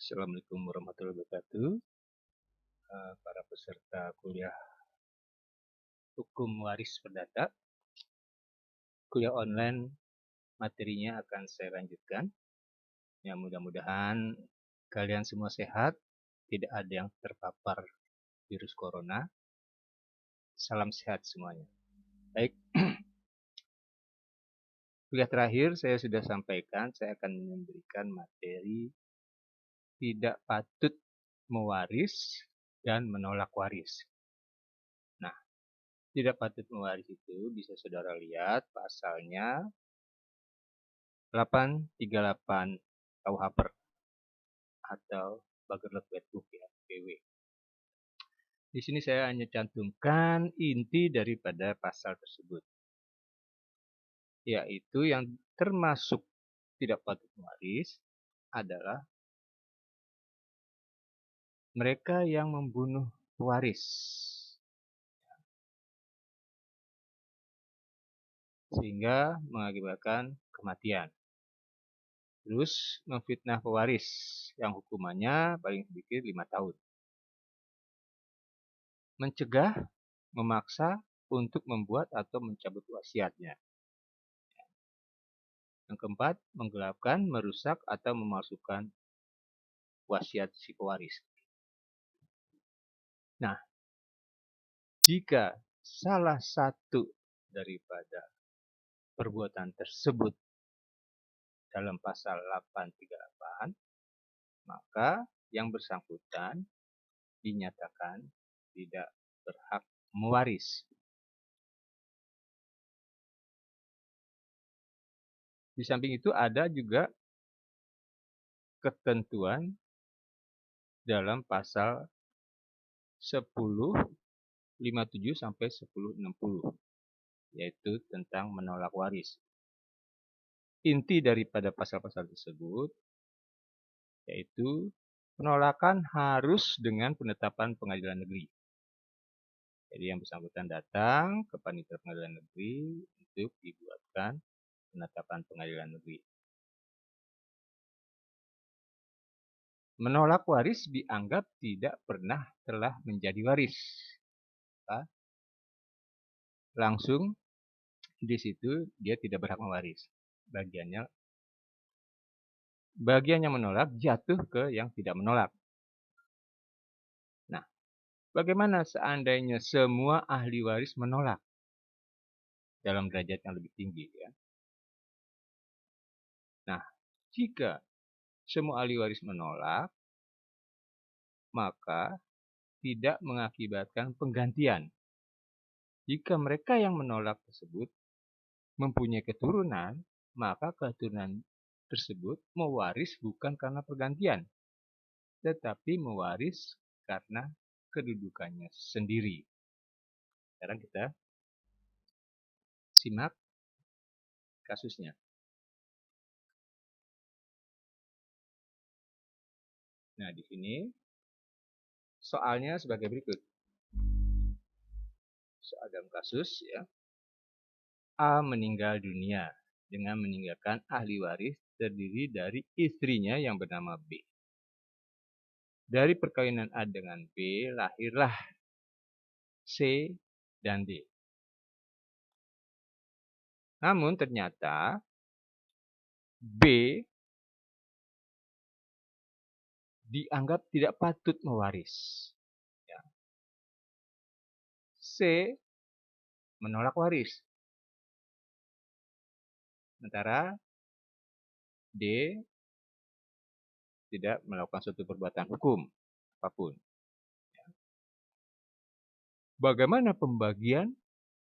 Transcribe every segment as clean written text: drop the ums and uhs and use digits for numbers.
Assalamualaikum warahmatullahi wabarakatuh. Para peserta kuliah Hukum Waris Perdata. Kuliah online materinya akan saya lanjutkan. Ya, mudah-mudahan kalian semua sehat, tidak ada yang terpapar virus corona. Salam sehat semuanya. Baik, kuliah terakhir saya sudah sampaikan, saya akan memberikan materi tidak patut mewaris dan menolak waris. Nah, tidak patut mewaris itu bisa saudara lihat pasalnya 838 KUH atau Bagerlet Wetbook ya, BW. Di sini saya hanya cantumkan inti daripada pasal tersebut, yaitu yang termasuk tidak patut mewaris adalah mereka yang membunuh pewaris sehingga mengakibatkan kematian. Terus memfitnah pewaris yang hukumannya paling sedikit 5 tahun. Mencegah, memaksa untuk membuat atau mencabut wasiatnya. Yang keempat, menggelapkan, merusak, atau memalsukan wasiat si pewaris. Nah, jika salah satu daripada perbuatan tersebut dalam pasal 838, maka yang bersangkutan dinyatakan tidak berhak mewaris. Di samping itu ada juga ketentuan dalam pasal 1057 sampai 1060, yaitu tentang menolak waris. Inti daripada pasal-pasal tersebut yaitu penolakan harus dengan penetapan pengadilan negeri. Jadi yang bersangkutan datang ke panitia pengadilan negeri untuk dibuatkan penetapan pengadilan negeri. Menolak waris dianggap tidak pernah telah menjadi waris. Langsung di situ dia tidak berhak mewaris. Bagiannya menolak jatuh ke yang tidak menolak. Nah, bagaimana seandainya semua ahli waris menolak dalam derajat yang lebih tinggi ya? Nah, jika semua ahli waris menolak, maka tidak mengakibatkan penggantian. Jika mereka yang menolak tersebut mempunyai keturunan, maka keturunan tersebut mewaris bukan karena pergantian, tetapi mewaris karena kedudukannya sendiri. Sekarang kita simak kasusnya. Nah, di sini soalnya sebagai berikut. Soal dalam kasus ya. A meninggal dunia dengan meninggalkan ahli waris terdiri dari istrinya yang bernama B. Dari perkawinan A dengan B lahirlah C dan D. Namun ternyata B dianggap tidak patut mewaris. Ya. C menolak waris. Sementara D tidak melakukan suatu perbuatan hukum apapun. Ya. Bagaimana pembagian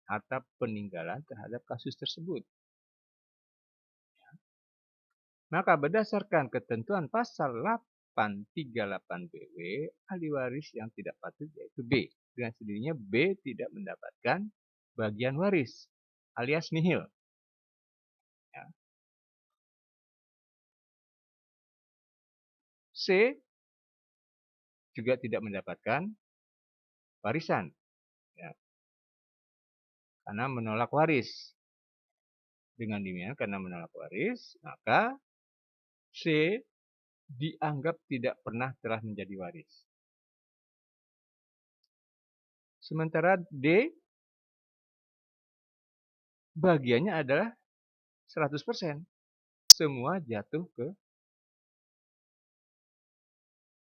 harta peninggalan terhadap kasus tersebut? Ya. Maka berdasarkan ketentuan pasal 838 BW, ahli waris yang tidak patut yaitu B. Dengan sendirinya B tidak mendapatkan bagian waris alias nihil. Ya. C juga tidak mendapatkan warisan, ya, karena menolak waris. Dengan demikian, karena menolak waris, maka C dianggap tidak pernah telah menjadi waris. Sementara D, bagiannya adalah 100%. Semua jatuh ke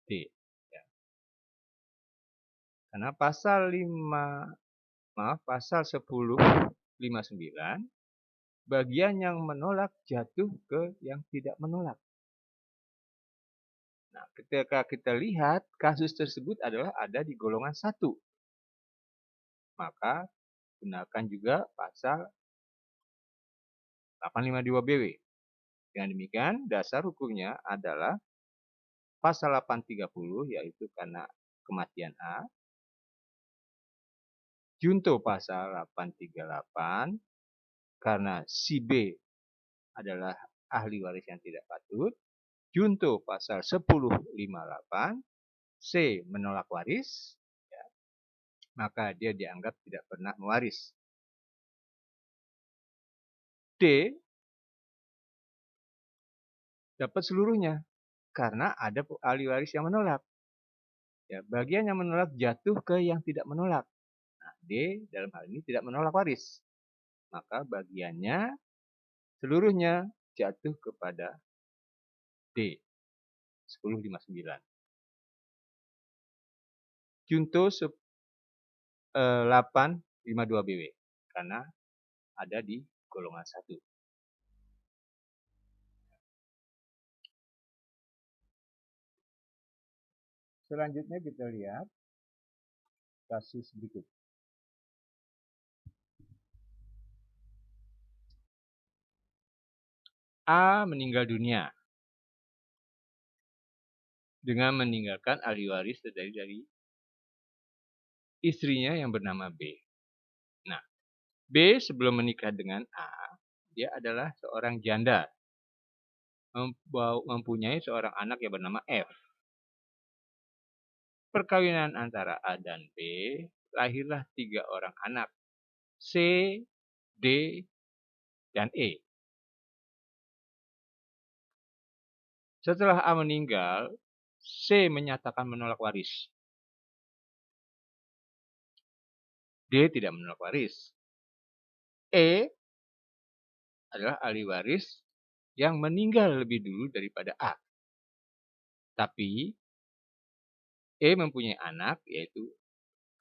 D. Ya. Karena pasal 1059, bagian yang menolak jatuh ke yang tidak menolak. Nah, ketika kita lihat kasus tersebut adalah ada di golongan 1, maka gunakan juga pasal 852 BW. Dengan demikian, dasar hukumnya adalah pasal 830, yaitu karena kematian A, junto pasal 838, karena si B adalah ahli waris yang tidak patut, junto pasal 1058, C menolak waris, ya, maka dia dianggap tidak pernah mewaris. D dapat seluruhnya karena ada ahli waris yang menolak. Ya, bagian yang menolak jatuh ke yang tidak menolak. Nah, D dalam hal ini tidak menolak waris. Maka bagiannya seluruhnya jatuh kepada D. 1059. Junto 852 BW karena ada di golongan 1. Selanjutnya kita lihat kasus berikut. A meninggal dunia dengan meninggalkan ahli waris dari istrinya yang bernama B. Nah, B sebelum menikah dengan A, dia adalah seorang janda, mempunyai seorang anak yang bernama F. Perkawinan antara A dan B, lahirlah 3 orang anak, C, D, dan E. Setelah A meninggal, C menyatakan menolak waris. D tidak menolak waris. E adalah ahli waris yang meninggal lebih dulu daripada A. Tapi E mempunyai anak yaitu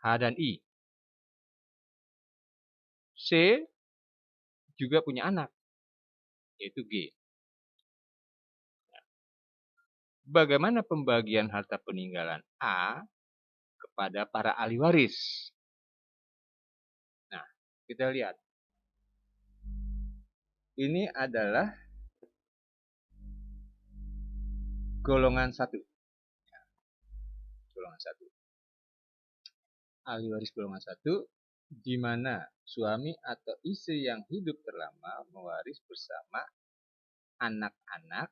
H dan I. C juga punya anak yaitu G. Bagaimana pembagian harta peninggalan A kepada para ahli waris? Nah, kita lihat. Ini adalah golongan 1. Golongan 1. Ahli waris golongan 1, di mana suami atau istri yang hidup terlama mewaris bersama anak-anak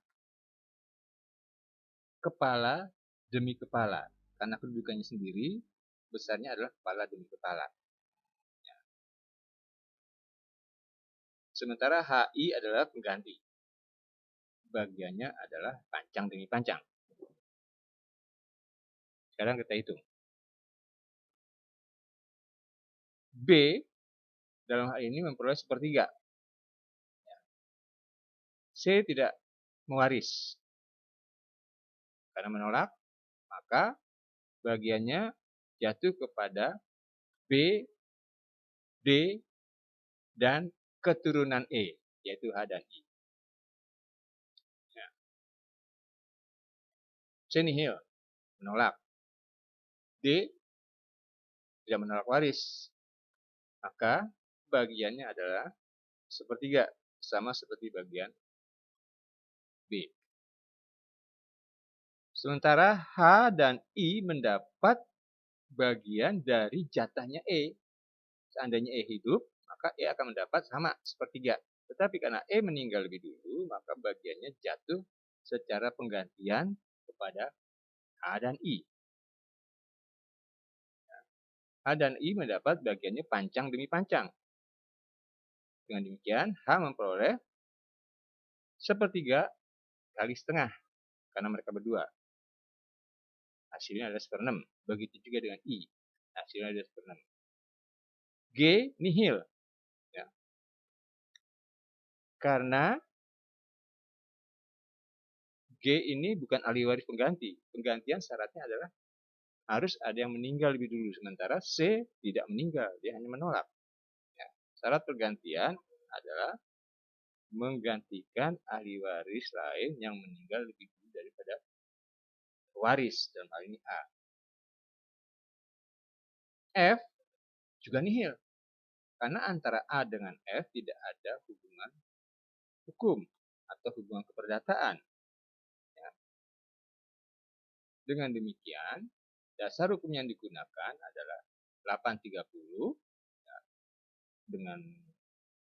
kepala demi kepala. Karena kedudukannya sendiri, besarnya adalah kepala demi kepala. Sementara HI adalah pengganti. Bagiannya adalah pancang demi pancang. Sekarang kita hitung. B dalam hal ini memperoleh sepertiga. C tidak mewaris. Karena menolak, maka bagiannya jatuh kepada B, D, dan keturunan E, yaitu H dan I. Ya. C nihil, menolak. D tidak menolak waris. Maka bagiannya adalah sepertiga, sama seperti bagian B. Sementara H dan I mendapat bagian dari jatahnya E. Seandainya E hidup, maka E akan mendapat sama sepertiga. Tetapi karena E meninggal lebih dulu, maka bagiannya jatuh secara penggantian kepada H dan I. H dan I mendapat bagiannya pancang demi pancang. Dengan demikian, H memperoleh sepertiga kali setengah. karena mereka berdua. Hasilnya adalah 1/6. Begitu juga dengan I. Hasilnya adalah 1/6. G nihil. Ya. Karena G ini bukan ahli waris pengganti. Penggantian syaratnya adalah harus ada yang meninggal lebih dulu. Sementara C tidak meninggal. Dia hanya menolak. Ya. Syarat pergantian adalah menggantikan ahli waris lain yang meninggal lebih dulu daripada waris. Dalam hal ini A. F juga nihil. Karena antara A dengan F tidak ada hubungan hukum atau hubungan keperdataan. Ya. Dengan demikian, dasar hukum yang digunakan adalah 830 ya, dengan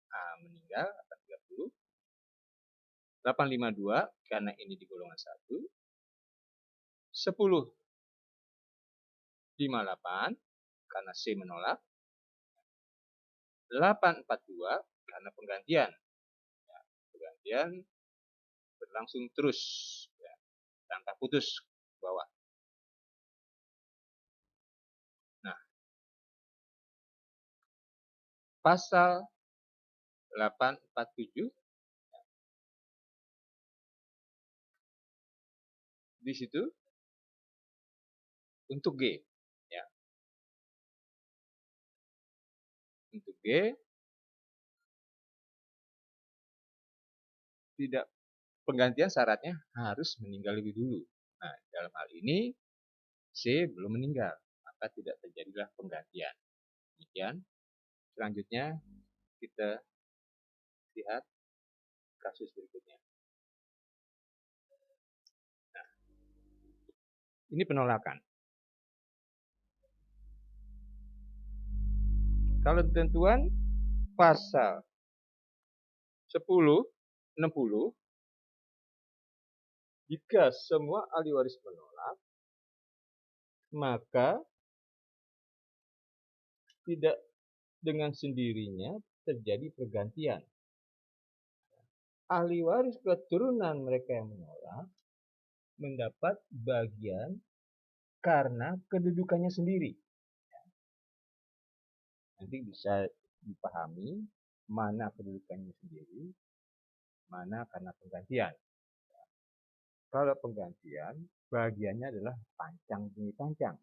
A meninggal 830, 852 karena ini di golongan 1, 1058 karena C menolak, 842 karena penggantian. Ya, penggantian berlangsung terus, ya, tanpa putus ke bawah. Nah, pasal 847 di situ untuk G, ya. Untuk G tidak, penggantian syaratnya harus meninggal lebih dulu. Nah, dalam hal ini C belum meninggal, maka tidak terjadilah penggantian. Demikian. Selanjutnya kita lihat kasus berikutnya. Nah, ini penolakan. Kalau ketentuan pasal 1060, jika semua ahli waris menolak, maka tidak dengan sendirinya terjadi pergantian. Ahli waris keturunan mereka yang menolak mendapat bagian karena kedudukannya sendiri. Nanti bisa dipahami mana kedudukannya sendiri, mana karena penggantian. Kalau penggantian, bagiannya adalah pancang demi pancang.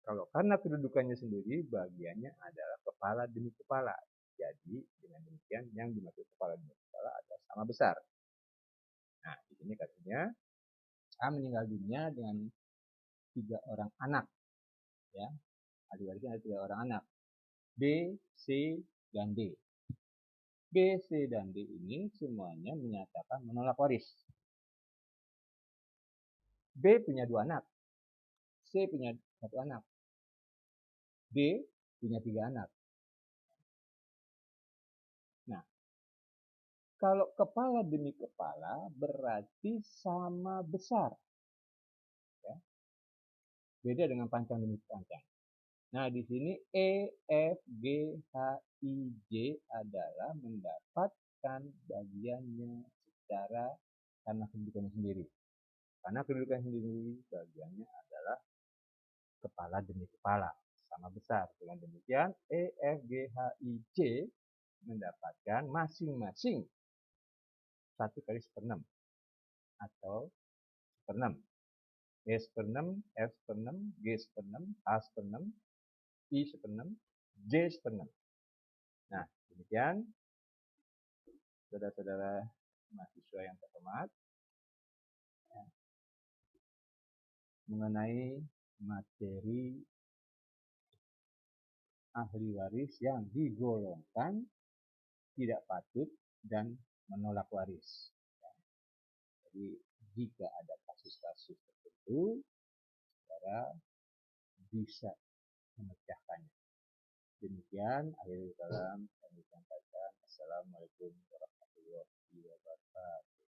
Kalau karena kedudukannya sendiri, bagiannya adalah kepala demi kepala. Jadi, dengan demikian, yang dimaksud kepala demi kepala adalah sama besar. Nah, di sini katanya, A meninggal dunia dengan 3 orang anak. Ya, ahli warisnya ada 3 orang anak. B, C, dan D. B, C, dan D ini semuanya menyatakan menolak waris. B punya 2 anak. C punya 1 anak. D punya 3 anak. Nah, kalau kepala demi kepala berarti sama besar. Ya. Beda dengan pancang demi pancang. Nah, di sini E, F, G, H, I, J adalah mendapatkan bagiannya secara karena kedudukannya sendiri. Karena kedudukan sendiri, bagiannya adalah kepala demi kepala, sama besar. Dengan demikian, E, F, G, H, I, J mendapatkan masing-masing 1 kali 1/6 atau 1/6. E 1/6, F 1/6, G 1/6, H 1/6, I 1/6, J 1/6. Nah, demikian saudara-saudara mahasiswa yang terhormat, ya, mengenai materi ahli waris yang digolongkan tidak patut dan menolak waris. Ya. Jadi jika ada kasus-kasus tertentu, saudara bisa memecahkannya. Demikian akhir kalam kami sampaikan. Assalamualaikum warahmatullahi wabarakatuh.